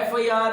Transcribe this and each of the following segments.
FIR,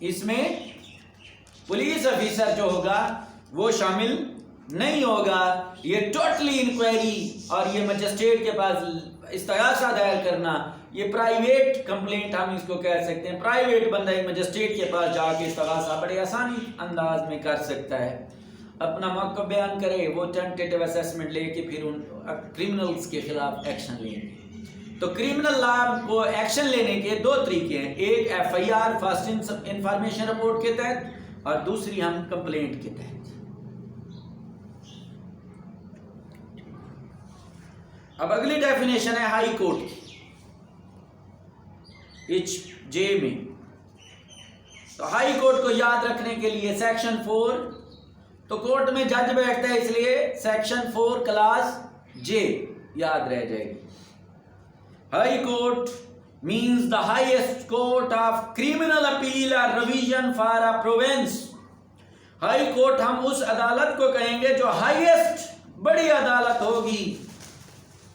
اس میں police officer جو ہوگا وہ شامل نہیں ہوگا. یہ ٹوٹلی انکوائری اور یہ مجسٹریٹ کے پاس استغاثہ دائر کرنا، یہ پرائیویٹ کمپلینٹ ہم اس کو کہہ سکتے ہیں. پرائیویٹ بندہ ایک مجسٹریٹ کے پاس جا کے استغاثہ بڑے آسانی انداز میں کر سکتا ہے، اپنا موقف بیان کرے، وہ ٹینٹیٹیو اسیسمنٹ لے کے پھر ان کرمنلز کے خلاف ایکشن لیں گے. تو کرمنل لا کو ایکشن لینے کے دو طریقے ہیں، ایک F I R first information report کے تحت اور دوسری ہم کمپلینٹ کے تحت. اب اگلی ڈیفینیشن ہے ہائی کورٹ کی، ایچ جے میں. تو ہائی کورٹ کو یاد رکھنے کے لیے سیکشن 4، تو کورٹ میں جج بیٹھتا ہے اس لیے سیکشن 4 کلاس جے یاد رہ جائے گی. High court means the highest court of criminal appeal or revision for a province. High court ہم اس عدالت کو کہیں گے جو ہائیسٹ بڑی عدالت ہوگی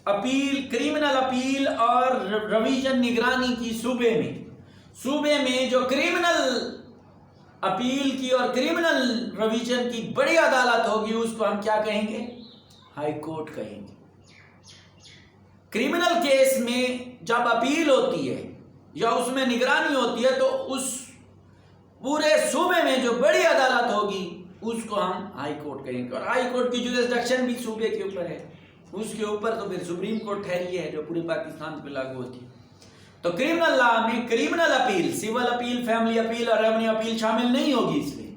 اپیل، کریمنل اپیل اور ریویژن نگرانی کی صوبے میں جو کریمنل اپیل کی اور کریمنل ریویژن کی بڑی عدالت ہوگی اس کو ہم کیا کہیں گے؟ ہائی کورٹ کہیں گے. کریمنل کیس میں جب اپیل ہوتی ہے یا اس میں نگرانی ہوتی ہے تو اس پورے صوبے میں جو بڑی عدالت ہوگی اس کو ہم ہائی کورٹ کہیں گے. اور ہائی کورٹ کی جوریسڈکشن بھی صوبے کے اوپر ہے، اس کے اوپر تو پھر سپریم کورٹ ٹھہری ہے جو پورے پاکستان پہ لاگو ہوتی ہے. تو کریمنل لا میں criminal appeal, civil appeal, family appeal اور ریونیو اپیل شامل نہیں ہوگی. اس لیے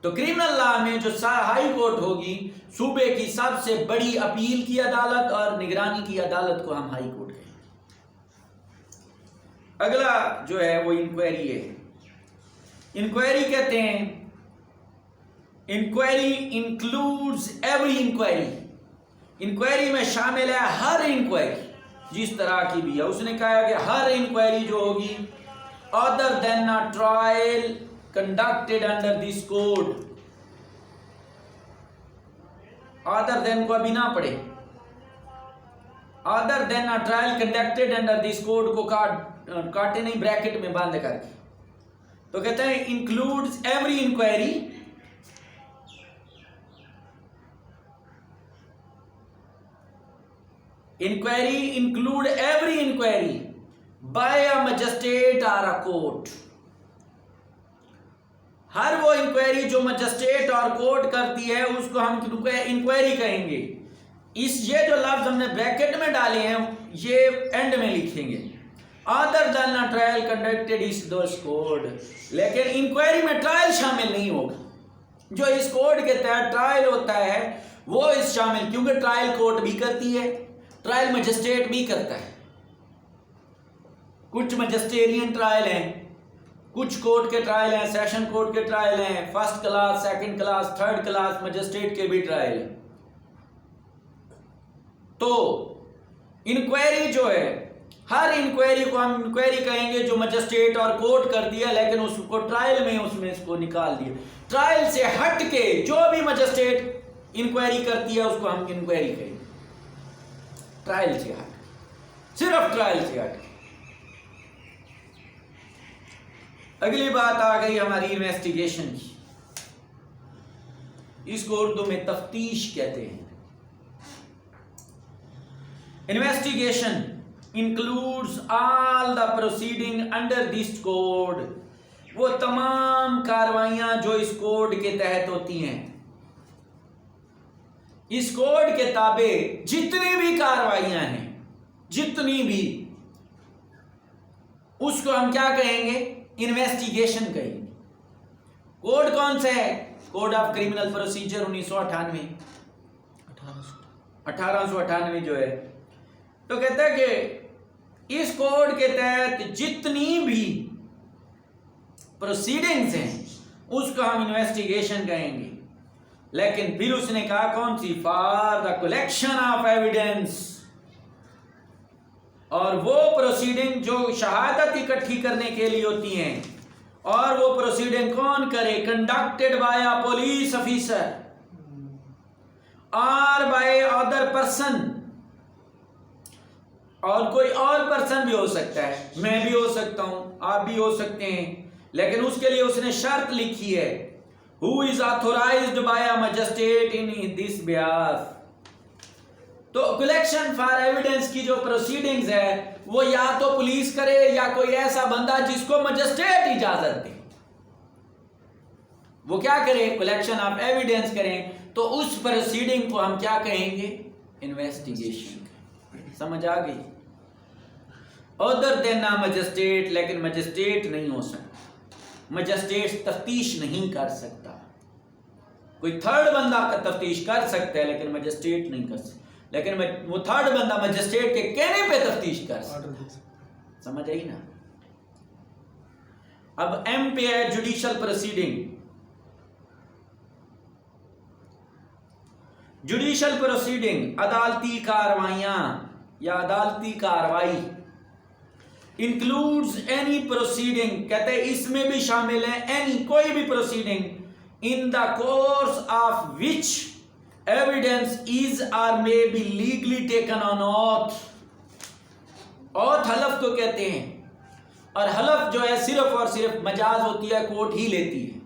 تو کریمنل لا میں جو ہائی کورٹ ہوگی صوبے کی سب سے بڑی اپیل کی عدالت اور نگرانی کی عدالت کو ہم ہائی کورٹ کہیں گے. اگلا جو ہے وہ انکوائری ہے. انکوائری کہتے ہیں inquiry includes every inquiry. Inquiry میں شامل ہے ہر انکوائری جس طرح کی بھی ہے. اس نے کہا کہ ہر انکوائری جو ہوگی other than a trial conducted under this code. other than کو ابھی نہ پڑھے، other than a trial conducted under this code کو کاٹے نہیں، بریکٹ میں بند کر کے. تو کہتے ہیں includes every inquiry include every inquiry by a magistrate or a court. ہر وہ انکوائری جو مجسٹریٹ اور کورٹ کرتی ہے اس کو ہم انکوائری کہیں گے. یہ جو لفظ ہم نے بریکٹ میں ڈالے ہیں یہ اینڈ میں لکھیں گے. other than a trial conducted is those code. لیکن انکوائری میں ٹرائل شامل نہیں ہوگا. جو اس کوڈ کے تحت ٹرائل ہوتا ہے وہ اس شامل، کیونکہ ٹرائل کورٹ بھی کرتی ہے، ٹرائل مجسٹریٹ بھی کرتا ہے. کچھ مجسٹیرین ٹرائل ہیں، کچھ کورٹ کے ٹرائل ہیں، سیشن کورٹ کے ٹرائل ہیں، first class, second class, third class magistrate کے بھی ٹرائل ہیں. تو انکوائری جو ہے ہر انکوائری کو ہم انکوائری کہیں گے جو مجسٹریٹ اور کورٹ کر دیا، لیکن اس کو ٹرائل میں اس کو نکال دیا. ٹرائل سے ہٹ کے جو بھی مجسٹریٹ انکوائری کرتی ہے اس کو ہم انکوائری کہیں گے. ٹرائل سے ہٹ، صرف ٹرائل سے ہٹ. اگلی بات آ گئی ہماری انویسٹیگیشن کی. اس کو اردو میں تفتیش کہتے ہیں. Investigation includes all the proceeding under this code. وہ تمام کاروائیاں جو اس کوڈ کے تحت ہوتی ہیں. اس کوڈ کے تابع جتنی بھی کاروائیاں ہیں، جتنی بھی، اس کو ہم کیا کہیں گے؟ انویسٹیگیشن کہیں گے. کوڈ کون سا ہے؟ کوڈ آف کرمنل پروسیجر 1998 1898 جو ہے. تو کہتا ہے کہ اس کوڈ کے تحت جتنی بھی پروسیڈنگز ہیں اس کو ہم انویسٹیگیشن کہیں گے. لیکن پھر اس نے کہا کون سی؟ For the collection of evidence. اور وہ پروسیڈنگ جو شہادت اکٹھی کرنے کے لیے ہوتی ہیں، اور وہ پروسیڈنگ کون کرے؟ Conducted by a police officer اور بائی ادر پرسن. اور کوئی اور پرسن بھی ہو سکتا ہے، میں بھی ہو سکتا ہوں، آپ بھی ہو سکتے ہیں، لیکن اس کے لیے اس نے شرط لکھی ہے who is authorized by a magistrate in this behalf. تو کلیکشن فار ایویڈنس کی جو پروسیڈنگز ہے وہ یا تو پولیس کرے یا کوئی ایسا بندہ جس کو مجسٹریٹ اجازت دے، وہ کیا کرے؟ کلیکشن آف ایویڈنس کریں. تو اس پروسیڈنگ کو ہم کیا کہیں گے؟ انویسٹیگیشن. سمجھ آ گئی؟ ادر دین مجسٹریٹ، لیکن مجسٹریٹ نہیں ہو سکتا، مجسٹریٹ تفتیش نہیں کر سکتا. کوئی تھرڈ بندہ کا تفتیش کر سکتا ہے لیکن مجسٹریٹ نہیں کر سکتا، لیکن وہ تھرڈ بندہ مجسٹریٹ کے کہنے پہ تفتیش کر سکتا. سمجھ آئی نا؟ اب ایم پہ ہے جوڈیشل پروسیڈنگ. جوڈیشل پروسیڈنگ عدالتی کاروائیاں یا عدالتی کاروائی انکلوڈز اینی پروسیڈنگ، کہتے ہیں اس میں بھی شامل ہے اینی کوئی بھی proceeding in the course of which evidence is اور may be legally taken on oath. Oath حلف کو کہتے ہیں، اور حلف جو ہے صرف اور صرف مجاز ہوتی ہے، کورٹ ہی لیتی ہے،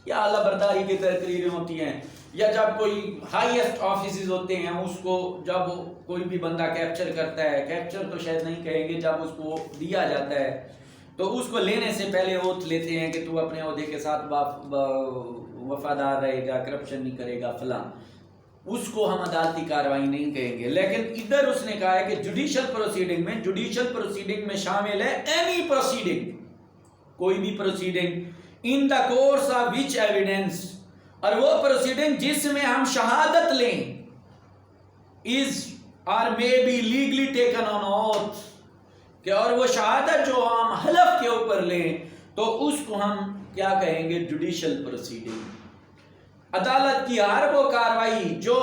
یا اعلیٰ برداری کی تقریریں ہوتی ہیں، یا جب کوئی ہائیسٹ آفیسز ہوتے ہیں اس کو جب کوئی بھی بندہ کیپچر کرتا ہے، کیپچر تو شاید نہیں کہیں گے، جب اس کو دیا جاتا ہے تو اس کو لینے سے پہلے اوتھ لیتے ہیں کہ تو اپنے عہدے کے ساتھ وفادار رہے گا، کرپشن نہیں کرے گا فلاں. اس کو ہم عدالتی کاروائی نہیں کہیں گے. لیکن ادھر اس نے کہا ہے کہ جوڈیشل پروسیڈنگ میں شامل ہے اینی پروسیڈنگ، کوئی بھی proceeding in the course of which evidence, اور وہ پروسیڈنگ جس میں ہم شہادت لیں، از اور may be legally taken on oath, کہ اور وہ شہادت جو ہم حلف کے اوپر لیں تو اس کو ہم کیا کہیں گے؟ Judicial proceeding. عدالت کی ہر وہ کاروائی جو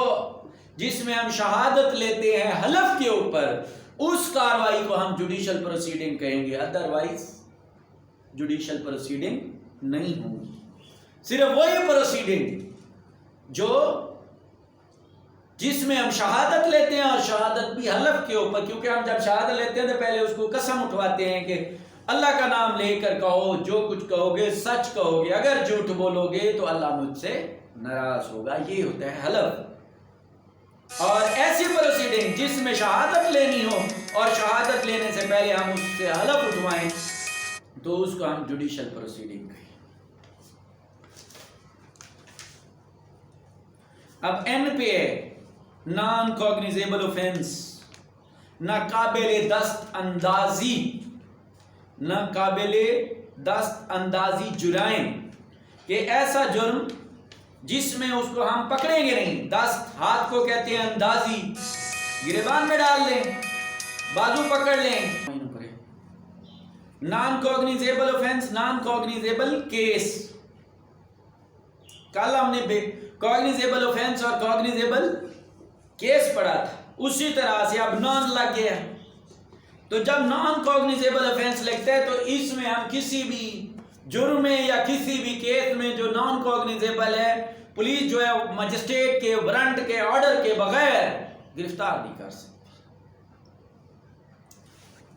جس میں ہم شہادت لیتے ہیں حلف کے اوپر، اس کاروائی کو ہم جوڈیشل پروسیڈنگ کہیں گے، ادروائز جوڈیشل پروسیڈنگ نہیں ہوگی. صرف وہی پروسیڈنگ جو جس میں ہم شہادت لیتے ہیں، اور شہادت بھی حلف کے اوپر، کیونکہ ہم جب شہادت لیتے ہیں تو پہلے اس کو قسم اٹھواتے ہیں کہ اللہ کا نام لے کر کہو، جو کچھ کہو گے سچ کہو گے، اگر جھوٹ بولو گے تو اللہ مجھ سے ناراض ہوگا. یہ ہوتا ہے حلف. اور ایسی پروسیڈنگ جس میں شہادت لینی ہو اور شہادت لینے سے پہلے ہم اس سے حلف اٹھوائیں تو اس کو ہم جوڈیشل پروسیڈنگ کہیں. اب این پہ ہے نان کوگنیزیبل اوفینس، ناقابل دست اندازی، ناقابل دست اندازی جرائم، کہ ایسا جرم جس میں اس کو ہم پکڑیں گے نہیں. دست ہاتھ کو کہتے ہیں، اندازی گریبان میں ڈال لیں، بازو پکڑ لیں. Non cognizable offence, non cognizable case. کل ہم نے کوگنیزیبل اوفینس اور کوگنیزیبل کیس پڑھا تھا، اسی طرح سے اب نان لگ گیا. تو جب نان کوگنیزیبل اوفینس لگتا ہے تو اس میں ہم کسی بھی جرم میں یا کسی بھی کیس میں جو نان کوگنیزیبل ہے، پولیس جو ہے مجسٹریٹ کے وارنٹ کے آرڈر کے بغیر گرفتار نہیں کر سکتی.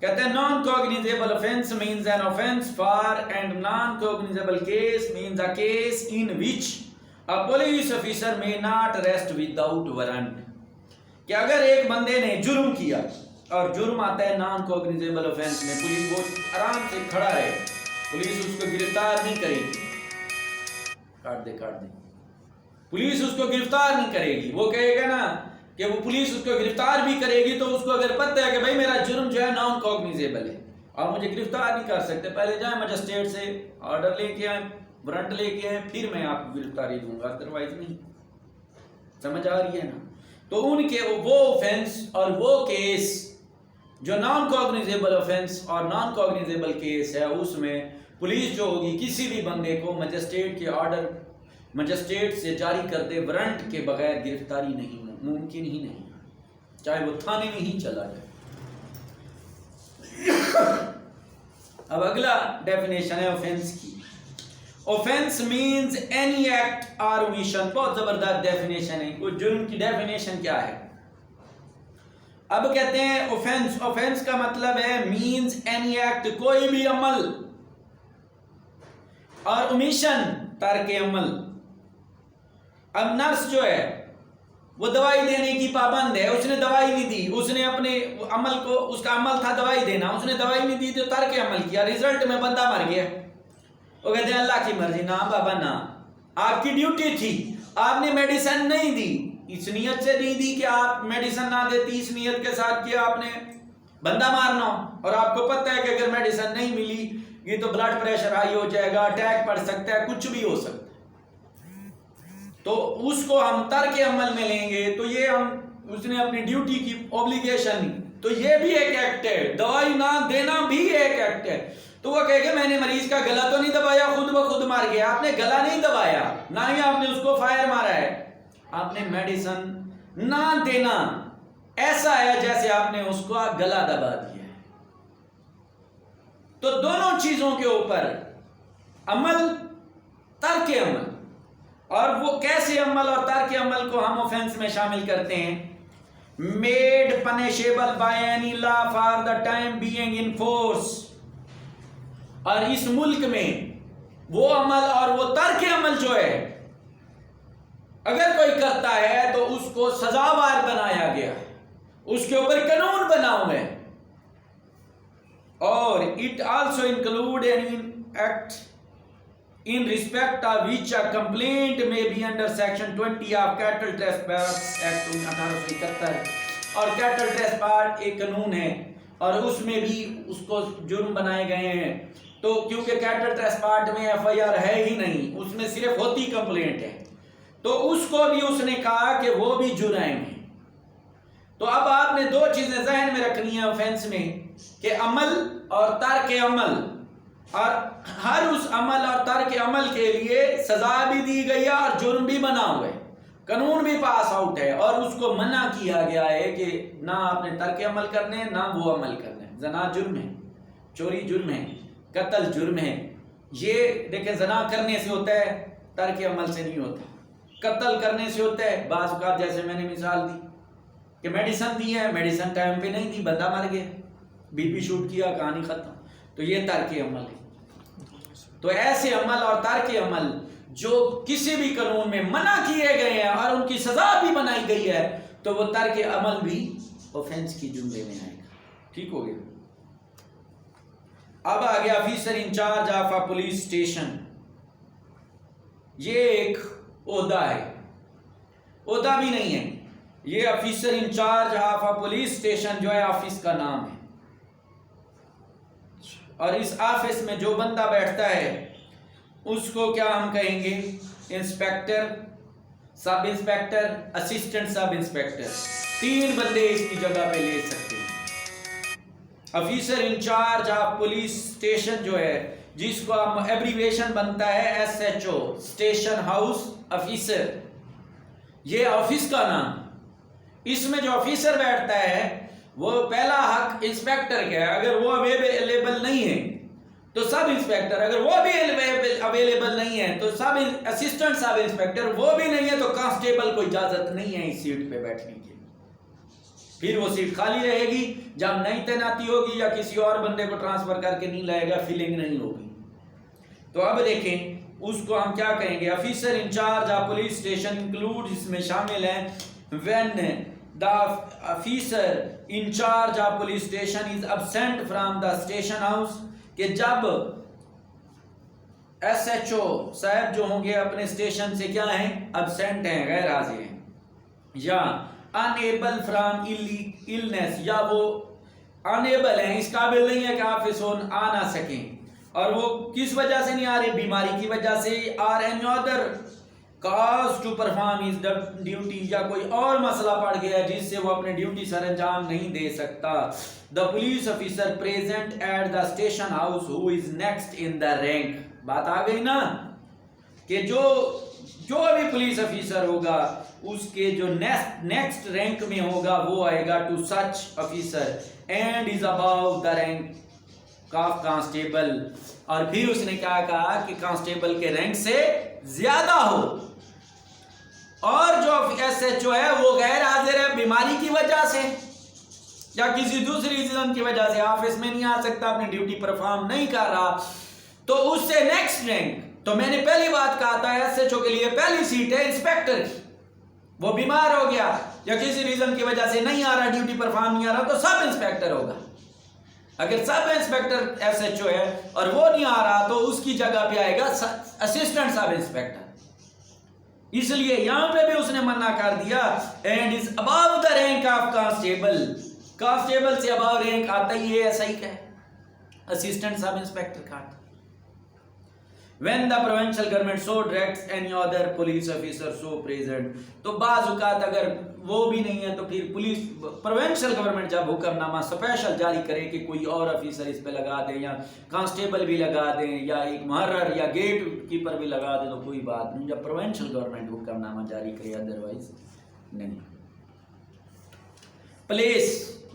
کہتے ہیں naan کوگنیزیبل offense means an offense for and non cognizable case means a case in which a police officer may not arrest without warrant. کہ اگر ایک بندے نے جرم کیا اور جرم آتا ہے نان کوگنیزیبل offense میں، پولیس وہ آرام سے کھڑا ہے، پولیس اس کو گرفتار نہیں کرے گی. کاٹ دے پولیس اس کو گرفتار نہیں کرے گی. وہ کہے گا نا کہ وہ پولیس اس کو گرفتار بھی کرے گی تو اس کو اگر پتہ ہے کہ بھائی میرا جرم جو ہے نان کوگنیزیبل ہے اور مجھے گرفتار نہیں کر سکتے، پہلے جائیں مجسٹریٹ سے آرڈر لے کے آئیں، وارنٹ لے کے آئیں، پھر میں آپ کو گرفتاری دوں گا، ادروائز نہیں. سمجھ آ رہی ہے نا؟ تو ان کے وہ اوفینس اور وہ کیس جو نان کوگنیزیبل اوفینس اور نان کوگنیزیبل کیس ہے، اس میں پولیس جو ہوگی کسی بھی بندے کو مجسٹریٹ کے آرڈر، مجسٹریٹ سے جاری کردے وارنٹ کے بغیر گرفتاری نہیں ممکن ہی نہیں، چاہے وہ تھانے میں ہی چلا جائے. اب اگلا ڈیفینیشن ہے اوفینس کی. اوفینس مینز اینی ایکٹ اور اومیشن. بہت زبردست ڈیفینیشن ہے. کوئی جرم کی ڈیفینیشن کیا ہے؟ اب کہتے ہیں اوفینس. اوفینس کا مطلب ہے مینز اینی ایکٹ، کوئی بھی عمل، اور اومیشن ترک عمل. اب نرس جو ہے وہ دوائی دینے کی پابند ہے، اس نے دوائی نہیں دی، اس نے اپنے عمل کو، اس کا عمل تھا دوائی دینا، اس نے دوائی نہیں دی تو ترک عمل کیا، ریزلٹ میں بندہ مر گیا. وہ کہتے ہیں اللہ کی مرضی. نہ بابا نہ، آپ کی ڈیوٹی تھی، آپ نے میڈیسن نہیں دی، اس نیت سے نہیں دی کہ آپ میڈیسن نہ دیتی، اس نیت کے ساتھ کہ آپ نے بندہ مارنا ہو، اور آپ کو پتہ ہے کہ اگر میڈیسن نہیں ملی یہ تو بلڈ پریشر ہائی ہو جائے گا، اٹیک پڑ سکتا ہے، کچھ بھی ہو سکتا ہے، تو اس کو ہم ترک عمل میں لیں گے. تو یہ اس نے اپنی ڈیوٹی کی اوبلیگیشن، تو یہ بھی ایک ایکٹ ہے، دوائی نہ دینا بھی ایک ایکٹ ہے. تو وہ کہے کہ میں نے مریض کا گلا تو نہیں دبایا، خود بخود مار گیا. آپ نے گلا نہیں دبایا، نہ ہی آپ نے اس کو فائر مارا ہے، آپ نے میڈیسن نہ دینا ایسا ہے جیسے آپ نے اس کو گلا دبا دیا. تو دونوں چیزوں کے اوپر عمل، ترک عمل، اور وہ کیسے عمل اور ترک عمل کو ہم اوفینس میں شامل کرتے ہیں. Made punishable by any law for the time being in force. اور اس ملک میں وہ عمل اور وہ ترک عمل جو ہے اگر کوئی کرتا ہے تو اس کو سزاوار بنایا گیا، اس کے اوپر قانون بنا ہوا ہے. اور it also include an act in respect of which a complaint may be under section 20 of Cattle Trespass Act 1871. اور Cattle Trespass ایک قانون ہے اور اس میں بھی اس کو جرم بنائے گئے ہیں. تو کیونکہ Cattle Trespass میں FIR ہے ہی نہیں، اس میں صرف ہوتی کمپلینٹ ہے، تو اس کو بھی اس نے کہا کہ وہ بھی جرائم ہے. تو اب آپ نے دو چیزیں ذہن میں رکھنی ہیں اوفینس میں، کہ عمل اور ترک عمل، اور ہر اس عمل اور ترک عمل کے لیے سزا بھی دی گئی ہے اور جرم بھی بنا ہوا ہے، قانون بھی پاس آؤٹ ہے، اور اس کو منع کیا گیا ہے کہ نہ آپ نے ترک عمل کرنے نہ وہ عمل کرنے. زنا جرم ہے، چوری جرم ہے، قتل جرم ہے. یہ دیکھیں زنا کرنے سے ہوتا ہے، ترک عمل سے نہیں ہوتا. قتل کرنے سے ہوتا ہے، بعض اوقات جیسے میں نے مثال دی کہ میڈیسن دی ہے، میڈیسن ٹائم پہ نہیں دی، بندہ مر گیا، بی پی شوٹ کیا، کہانی ختم. تو یہ ترک عمل ہے. تو ایسے عمل اور ترک عمل جو کسی بھی قانون میں منع کیے گئے ہیں اور ان کی سزا بھی بنائی گئی ہے، تو وہ ترک عمل بھی اوفینس کی جملے میں آئے گا. ٹھیک ہو گیا. اب آ گیا officer in charge of a police station. یہ ایک عہدہ ہے، عہدہ بھی نہیں ہے، یہ officer in charge of a police station جو ہے آفس کا نام ہے. اور اس آفس میں جو بندہ بیٹھتا ہے اس کو کیا ہم کہیں گے؟ Inspector, sub inspector, assistant sub inspector. 3 بندے اس کی جگہ پہ لے سکتے ہیں. Officer in charge of police station جو ہے، جس کو ہم ایبریویشن بنتا ہے SHO، اسٹیشن ہاؤس آفیسر، یہ آفس کا نام. اس میں جو آفیسر بیٹھتا ہے وہ پہلا حق انسپیکٹر کا ہے، اگر وہ اویلیبل نہیں ہے تو سب انسپیکٹر، اگر وہ بھی اویلیبل نہیں ہے تو سب اسسٹنٹ سب انسپیکٹر، وہ بھی نہیں ہے تو کانسٹیبل کو اجازت نہیں ہے اس سیٹ پہ بیٹھنے کی. پھر وہ سیٹ خالی رہے گی جب نئی تعیناتی ہوگی یا کسی اور بندے کو ٹرانسفر کر کے نہیں لائے گا، فلنگ نہیں ہوگی. تو اب دیکھیں اس کو ہم کیا کہیں گے؟ Officer in charge of police station include, اس میں شامل ہیں when the officer in charge of police station is absent from the station house، کہ جب SHO صاحب جو ہوں گے اپنے اسٹیشن سے کیا ہیں؟ absent ہیں، غیر حاضر ہیں. یا unable from illness، یا وہ unable ہیں، اس قابل نہیں ہے کہ آفس آ نہ سکیں. اور وہ کس وجہ سے نہیں آ رہے؟ بیماری کی وجہ سے، or any other cause to perform his duty، یا کوئی اور مسئلہ پڑ گیا جس سے وہ اپنے ڈیوٹی سر انجام نہیں دے سکتا. The police officer present at the station house who is next in the rank. بات آ گئی نا کہ جو بھی پولیس آفیسر ہوگا اس کے جو نیکسٹ رینک میں ہوگا وہ آئے گا to such officer and is above the rank of constable. اور پھر اس نے کیا کہا کہ کانسٹیبل کے رینک سے زیادہ ہو. اور جو SHO ہے وہ غیر حاضر ہے بیماری کی وجہ سے، یا کسی دوسری ریزن کی وجہ سے آفس میں نہیں آ سکتا، اپنی ڈیوٹی پرفارم نہیں کر رہا، تو اس سے نیکسٹ رینک، تو میں نے پہلی بات کہا تھا ایس ایچ او کے لیے پہلی سیٹ ہے انسپیکٹر کی، وہ بیمار ہو گیا یا کسی ریزن کی وجہ سے نہیں آ رہا، ڈیوٹی پرفارم نہیں آ رہا، تو سب انسپیکٹر ہوگا۔ اگر sub inspector S H O ہے اور وہ نہیں آ رہا تو اس کی جگہ پہ آئے گا اسسٹنٹ سب انسپیکٹر۔ اس لیے یہاں پہ بھی اس نے منع کر دیا and is above the rank of constable, constable سے ابو رینک آتا ہی ہے صحیح کا ہے، اسسٹنٹ سب انسپیکٹر کا۔ when the provincial government so directs any other police officer so present، تو بعض اوقات اگر وہ بھی نہیں ہے تو پھر پولیس پروونشل گورنمنٹ جب حکم نامہ اسپیشل جاری کرے کہ کوئی اور آفیسر اس پہ لگا دیں یا کانسٹیبل بھی لگا دیں یا ایک محرر یا گیٹ کیپر بھی لگا دیں تو کوئی بات نہیں، جب پروونشل گورنمنٹ حکم نامہ جاری کرے، ادروائز نہیں۔ پلیس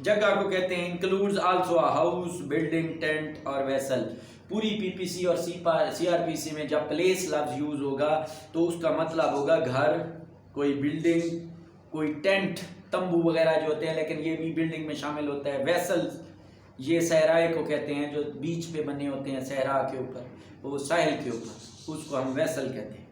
جگہ کو کہتے ہیں includes also house, building, tent اور ویسل۔ پوری پی پی سی اور سی آر پی سی میں جب پلیس لفظ یوز ہوگا تو اس کا مطلب ہوگا گھر، کوئی بلڈنگ، کوئی ٹینٹ، تمبو وغیرہ جو ہوتے ہیں، لیکن یہ بھی بلڈنگ میں شامل ہوتا ہے۔ ویسل یہ صحرائے کو کہتے ہیں جو بیچ پہ بنے ہوتے ہیں صحرا کے اوپر، وہ ساحل کے اوپر، اس کو ہم ویسل کہتے ہیں۔